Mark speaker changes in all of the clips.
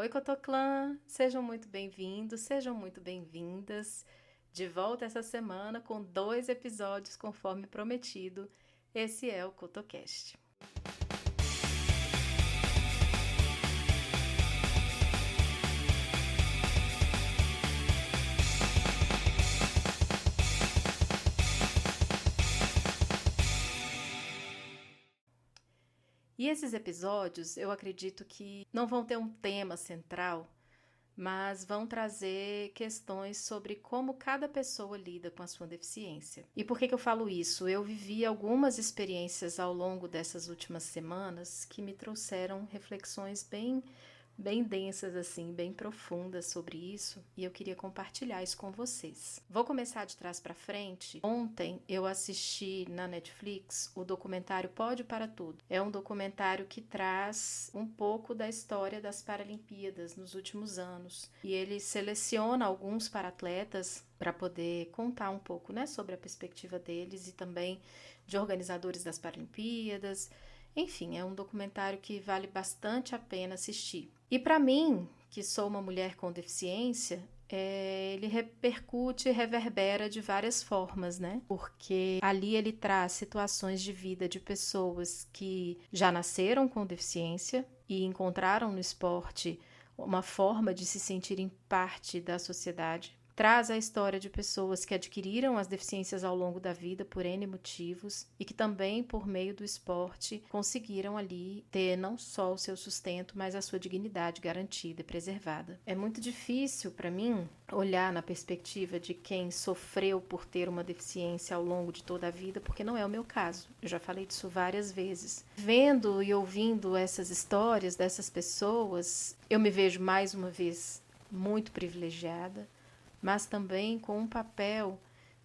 Speaker 1: Oi, Cotoclã! Sejam muito bem-vindos, sejam muito bem-vindas. De volta essa semana com 2 episódios conforme prometido. Esse é o Cotocast. E esses episódios, eu acredito que não vão ter um tema central, mas vão trazer questões sobre como cada pessoa lida com a sua deficiência. E por que eu falo isso? Eu vivi algumas experiências ao longo dessas últimas semanas que me trouxeram reflexões bem densas, assim, bem profundas sobre isso, e eu queria compartilhar isso com vocês. Vou começar de trás para frente. Ontem eu assisti na Netflix o documentário Pódio para Tudo. É um documentário que traz um pouco da história das Paralimpíadas nos últimos anos, e ele seleciona alguns paratletas para poder contar um pouco, né, sobre a perspectiva deles e também de organizadores das Paralimpíadas. Enfim, é um documentário que vale bastante a pena assistir. E para mim, que sou uma mulher com deficiência, ele repercute e reverbera de várias formas, né? Porque ali ele traz situações de vida de pessoas que já nasceram com deficiência e encontraram no esporte uma forma de se sentirem parte da sociedade. Traz a história de pessoas que adquiriram as deficiências ao longo da vida por N motivos e que também, por meio do esporte, conseguiram ali ter não só o seu sustento, mas a sua dignidade garantida e preservada. É muito difícil para mim olhar na perspectiva de quem sofreu por ter uma deficiência ao longo de toda a vida, porque não é o meu caso. Eu já falei disso várias vezes. Vendo e ouvindo essas histórias dessas pessoas, eu me vejo mais uma vez muito privilegiada, mas também com um papel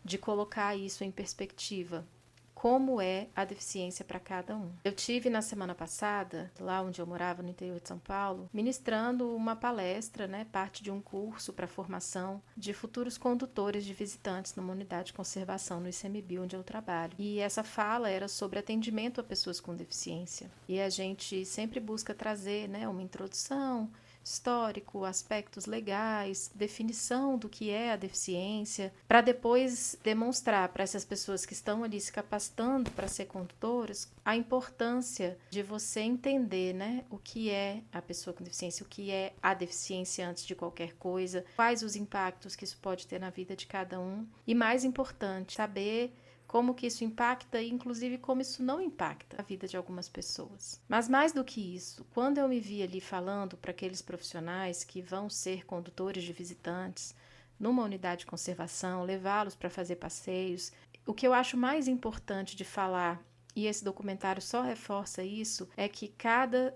Speaker 1: de colocar isso em perspectiva. Como é a deficiência para cada um. Eu tive na semana passada, lá onde eu morava, no interior de São Paulo, ministrando uma palestra, né, parte de um curso para formação de futuros condutores de visitantes numa unidade de conservação no ICMBio, onde eu trabalho. E essa fala era sobre atendimento a pessoas com deficiência. E a gente sempre busca trazer, né, uma introdução histórico, aspectos legais, definição do que é a deficiência, para depois demonstrar para essas pessoas que estão ali se capacitando para ser condutoras a importância de você entender, né, o que é a pessoa com deficiência, o que é a deficiência antes de qualquer coisa, quais os impactos que isso pode ter na vida de cada um e, mais importante, saber como que isso impacta e, inclusive, como isso não impacta a vida de algumas pessoas. Mas mais do que isso, quando eu me vi ali falando para aqueles profissionais que vão ser condutores de visitantes numa unidade de conservação, levá-los para fazer passeios, o que eu acho mais importante de falar, e esse documentário só reforça isso, é que cada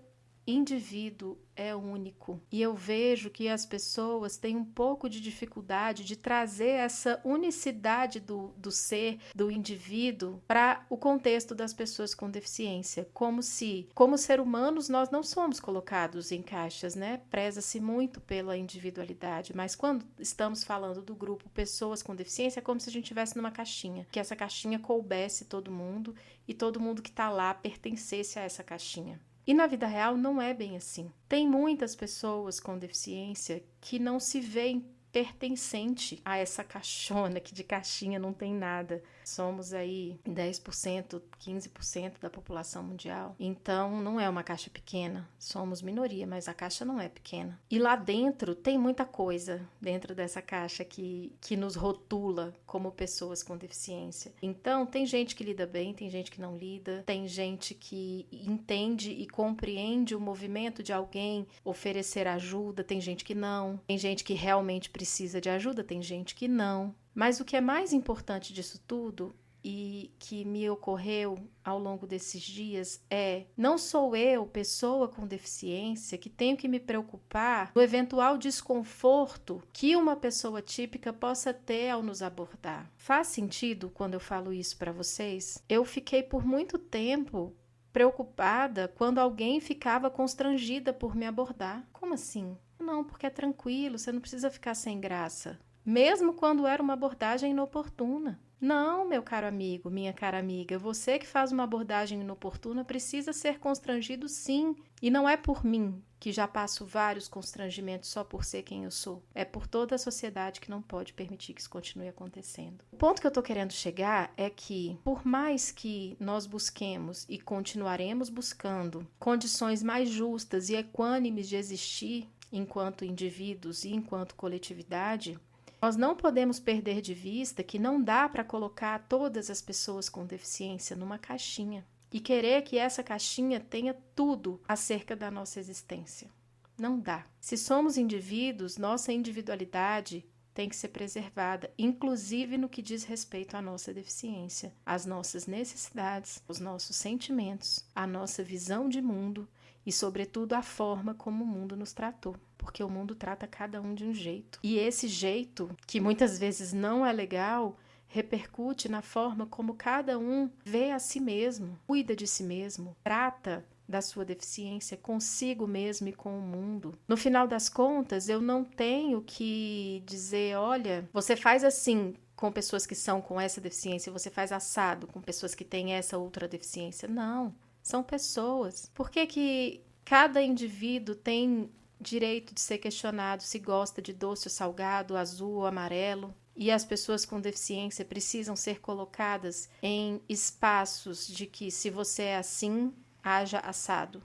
Speaker 1: indivíduo é único. E eu vejo que as pessoas têm um pouco de dificuldade de trazer essa unicidade do ser, do indivíduo, para o contexto das pessoas com deficiência. Como se, como seres humanos, nós não somos colocados em caixas, né? Preza-se muito pela individualidade, mas quando estamos falando do grupo pessoas com deficiência, é como se a gente estivesse numa caixinha, que essa caixinha coubesse todo mundo e todo mundo que está lá pertencesse a essa caixinha. E na vida real não é bem assim. Tem muitas pessoas com deficiência que não se veem pertencente a essa caixona, que de caixinha não tem nada. Somos aí 10%, 15% da população mundial. Então, não é uma caixa pequena. Somos minoria, mas a caixa não é pequena. E lá dentro tem muita coisa dentro dessa caixa que nos rotula como pessoas com deficiência. Então, tem gente que lida bem, tem gente que não lida, tem gente que entende e compreende o movimento de alguém oferecer ajuda, tem gente que não, tem gente que realmente precisa de ajuda, tem gente que não. Mas o que é mais importante disso tudo e que me ocorreu ao longo desses dias é: não sou eu, pessoa com deficiência, que tenho que me preocupar do eventual desconforto que uma pessoa típica possa ter ao nos abordar. Faz sentido quando eu falo isso para vocês? Eu fiquei por muito tempo preocupada quando alguém ficava constrangida por me abordar. Como assim? Não, porque é tranquilo, você não precisa ficar sem graça. mesmo quando era uma abordagem inoportuna. Não, meu caro amigo, minha cara amiga, você que faz uma abordagem inoportuna precisa ser constrangido sim. E não é por mim, que já passo vários constrangimentos só por ser quem eu sou. É por toda a sociedade que não pode permitir que isso continue acontecendo. O ponto que eu estou querendo chegar é que, por mais que nós busquemos e continuaremos buscando condições mais justas e equânimes de existir enquanto indivíduos e enquanto coletividade, nós não podemos perder de vista que não dá para colocar todas as pessoas com deficiência numa caixinha e querer que essa caixinha tenha tudo acerca da nossa existência. Não dá. Se somos indivíduos, nossa individualidade tem que ser preservada, inclusive no que diz respeito à nossa deficiência, às nossas necessidades, os nossos sentimentos, a nossa visão de mundo e, sobretudo, a forma como o mundo nos tratou. Porque o mundo trata cada um de um jeito. E esse jeito, que muitas vezes não é legal, repercute na forma como cada um vê a si mesmo, cuida de si mesmo, trata da sua deficiência consigo mesmo e com o mundo. No final das contas, eu não tenho que dizer, olha, você faz assim com pessoas que são com essa deficiência, você faz assado com pessoas que têm essa outra deficiência. Não, são pessoas. Por que cada indivíduo tem direito de ser questionado se gosta de doce ou salgado, azul ou amarelo? E as pessoas com deficiência precisam ser colocadas em espaços de que, se você é assim, haja assado.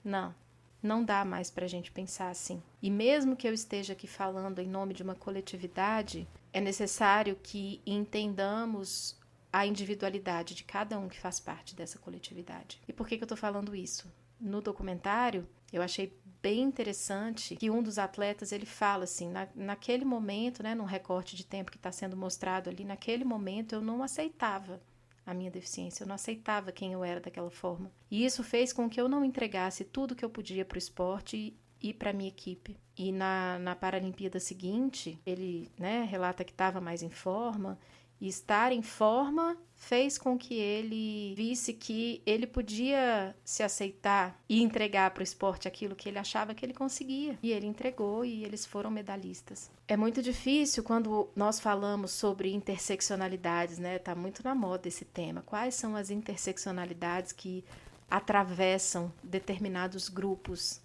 Speaker 1: Não, não dá mais para a gente pensar assim. E mesmo que eu esteja aqui falando em nome de uma coletividade, é necessário que entendamos a individualidade de cada um que faz parte dessa coletividade. E por que eu estou falando isso? No documentário, eu achei bem interessante que um dos atletas, ele fala assim, naquele momento, né, num recorte de tempo que está sendo mostrado ali, naquele momento eu não aceitava a minha deficiência, eu não aceitava quem eu era daquela forma. E isso fez com que eu não entregasse tudo que eu podia para o esporte e para a minha equipe. E na Paralimpíada seguinte, ele, né, relata que estava mais em forma, e estar em forma fez com que ele visse que ele podia se aceitar e entregar para o esporte aquilo que ele achava que ele conseguia. E ele entregou e eles foram medalhistas. É muito difícil quando nós falamos sobre interseccionalidades, né? Tá muito na moda esse tema. Quais são as interseccionalidades que atravessam determinados grupos,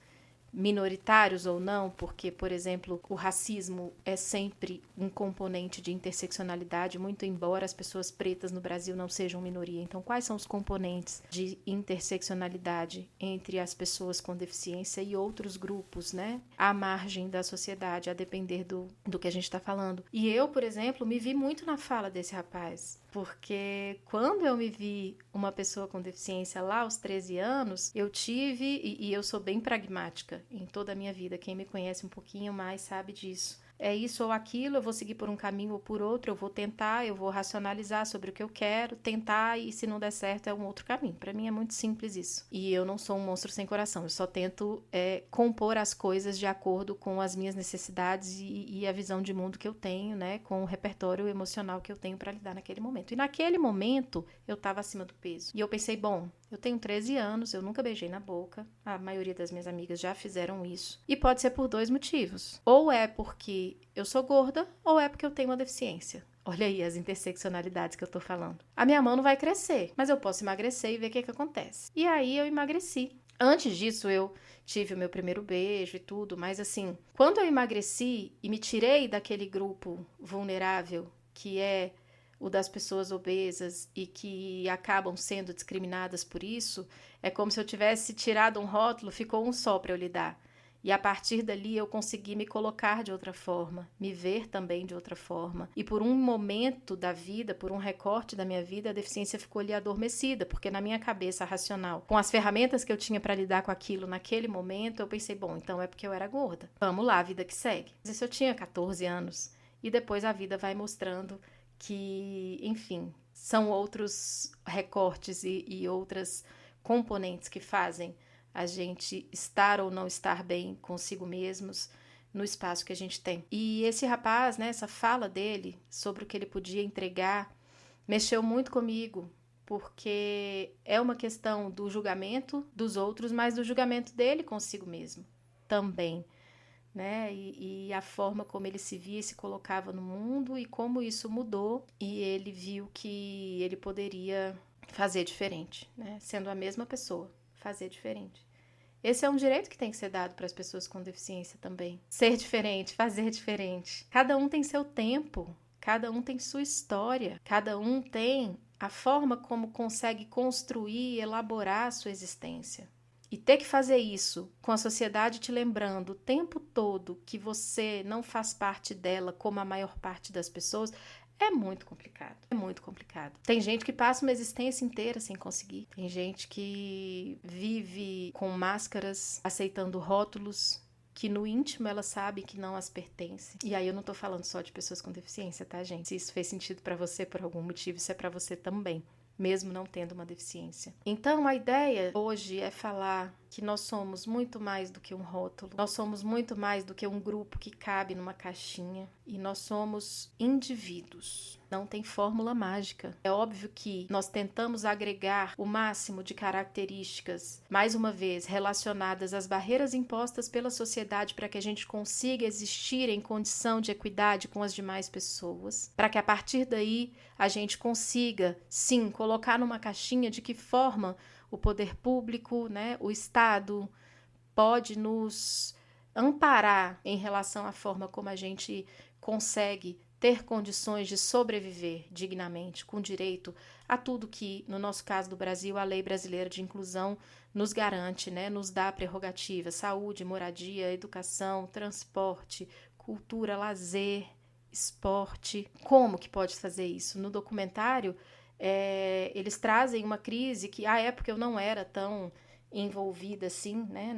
Speaker 1: minoritários ou não, porque, por exemplo, o racismo é sempre um componente de interseccionalidade, muito embora as pessoas pretas no Brasil não sejam minoria. Então, quais são os componentes de interseccionalidade entre as pessoas com deficiência e outros grupos, né? À margem da sociedade, a depender do que a gente está falando. E eu, por exemplo, me vi muito na fala desse rapaz. Porque quando eu me vi uma pessoa com deficiência lá aos 13 anos, eu tive, e eu sou bem pragmática em toda a minha vida, quem me conhece um pouquinho mais sabe disso. É isso ou aquilo, eu vou seguir por um caminho ou por outro, eu vou tentar, eu vou racionalizar sobre o que eu quero, tentar, e se não der certo é um outro caminho. Para mim é muito simples isso. E eu não sou um monstro sem coração, eu só tento compor as coisas de acordo com as minhas necessidades e a visão de mundo que eu tenho, né, com o repertório emocional que eu tenho para lidar naquele momento. E naquele momento eu estava acima do peso. E eu pensei, bom, eu tenho 13 anos, eu nunca beijei na boca, a maioria das minhas amigas já fizeram isso. E pode ser por 2 motivos. Ou é porque eu sou gorda, ou é porque eu tenho uma deficiência. Olha aí as interseccionalidades que eu tô falando. A minha mão não vai crescer, mas eu posso emagrecer e ver o que acontece. E aí eu emagreci. Antes disso eu tive o meu primeiro beijo e tudo, mas assim, quando eu emagreci e me tirei daquele grupo vulnerável, que é o das pessoas obesas e que acabam sendo discriminadas por isso, é como se eu tivesse tirado um rótulo, ficou um só para eu lidar. E a partir dali eu consegui me colocar de outra forma, me ver também de outra forma. E por um momento da vida, por um recorte da minha vida, a deficiência ficou ali adormecida, porque na minha cabeça racional, com as ferramentas que eu tinha para lidar com aquilo naquele momento, eu pensei, bom, então é porque eu era gorda. Vamos lá, a vida que segue. Mas isso eu tinha 14 anos. E depois a vida vai mostrando que, enfim, são outros recortes e outras componentes que fazem a gente estar ou não estar bem consigo mesmos no espaço que a gente tem. E esse rapaz, né, essa fala dele sobre o que ele podia entregar, mexeu muito comigo, porque é uma questão do julgamento dos outros, mas do julgamento dele consigo mesmo também. né? E a forma como ele se via e se colocava no mundo e como isso mudou. E ele viu que ele poderia fazer diferente, né? Sendo a mesma pessoa, fazer diferente. Esse é um direito que tem que ser dado para as pessoas com deficiência também. Ser diferente, fazer diferente. Cada um tem seu tempo, cada um tem sua história, cada um tem a forma como consegue construir e elaborar a sua existência. E ter que fazer isso com a sociedade te lembrando o tempo todo que você não faz parte dela como a maior parte das pessoas, é muito complicado. É muito complicado. Tem gente que passa uma existência inteira sem conseguir. Tem gente que vive com máscaras, aceitando rótulos que no íntimo ela sabe que não as pertence. E aí eu não tô falando só de pessoas com deficiência, tá, gente? Se isso fez sentido pra você por algum motivo, isso é pra você também, mesmo não tendo uma deficiência. Então, a ideia hoje é falar que nós somos muito mais do que um rótulo, nós somos muito mais do que um grupo que cabe numa caixinha, e nós somos indivíduos. Não tem fórmula mágica. É óbvio que nós tentamos agregar o máximo de características, mais uma vez, relacionadas às barreiras impostas pela sociedade para que a gente consiga existir em condição de equidade com as demais pessoas, para que a partir daí a gente consiga, sim, colocar numa caixinha de que forma o poder público, né, o Estado pode nos amparar em relação à forma como a gente consegue ter condições de sobreviver dignamente, com direito a tudo que, no nosso caso do Brasil, a Lei Brasileira de Inclusão nos garante, né, nos dá prerrogativa: saúde, moradia, educação, transporte, cultura, lazer, esporte. Como que pode fazer isso? No documentário, eles trazem uma crise que, à época, eu não era tão envolvida assim, né,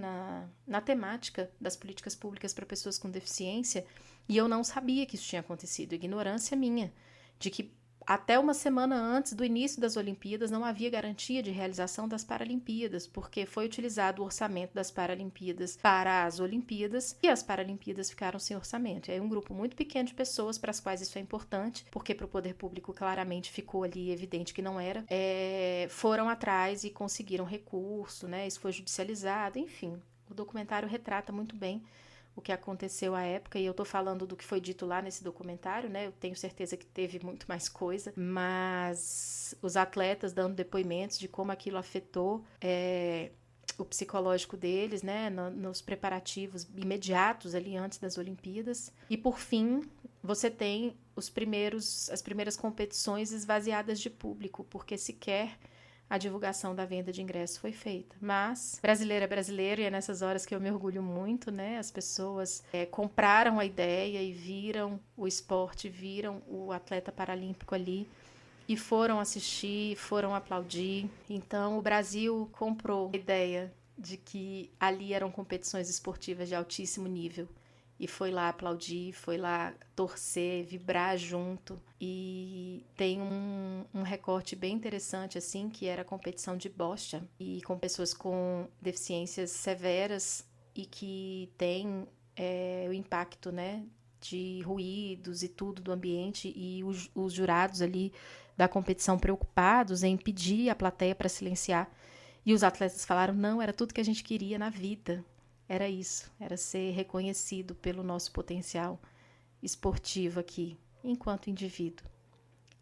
Speaker 1: na temática das políticas públicas para pessoas com deficiência, e eu não sabia que isso tinha acontecido. Ignorância minha, de que até uma semana antes do início das Olimpíadas não havia garantia de realização das Paralimpíadas, porque foi utilizado o orçamento das Paralimpíadas para as Olimpíadas e as Paralimpíadas ficaram sem orçamento. E aí um grupo muito pequeno de pessoas para as quais isso é importante, porque para o poder público claramente ficou ali evidente que não era, foram atrás e conseguiram recurso, né? Isso foi judicializado, enfim. O documentário retrata muito bem o que aconteceu à época, e eu tô falando do que foi dito lá nesse documentário, né? Eu tenho certeza que teve muito mais coisa, mas os atletas dando depoimentos de como aquilo afetou o psicológico deles, né? Nos preparativos imediatos ali antes das Olimpíadas. E por fim, você tem as primeiras competições esvaziadas de público, porque sequer a divulgação da venda de ingressos foi feita. Mas brasileiro é brasileiro, e é nessas horas que eu me orgulho muito, né? As pessoas compraram a ideia e viram o esporte, viram o atleta paralímpico ali e foram assistir, foram aplaudir. Então o Brasil comprou a ideia de que ali eram competições esportivas de altíssimo nível. E foi lá aplaudir, foi lá torcer, vibrar junto. E tem um recorte bem interessante, assim, que era a competição de bocha. E com pessoas com deficiências severas e que tem o impacto, né, de ruídos e tudo do ambiente. E os jurados ali da competição preocupados em pedir a plateia para silenciar. E os atletas falaram: não, era tudo que a gente queria na vida. Era isso, era ser reconhecido pelo nosso potencial esportivo aqui, enquanto indivíduo,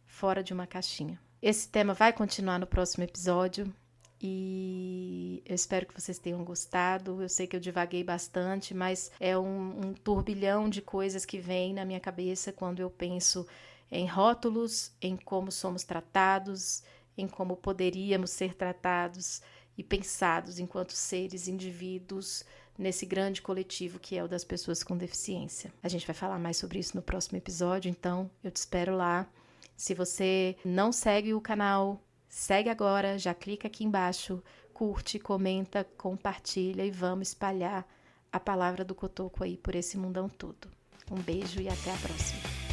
Speaker 1: fora de uma caixinha. Esse tema vai continuar no próximo episódio e eu espero que vocês tenham gostado. Eu sei que eu divaguei bastante, mas é um turbilhão de coisas que vem na minha cabeça quando eu penso em rótulos, em como somos tratados, em como poderíamos ser tratados e pensados enquanto seres, indivíduos, nesse grande coletivo que é o das pessoas com deficiência. A gente vai falar mais sobre isso no próximo episódio, então eu te espero lá. Se você não segue o canal, segue agora, já clica aqui embaixo, curte, comenta, compartilha e vamos espalhar a palavra do Cotoco aí por esse mundão todo. Um beijo e até a próxima.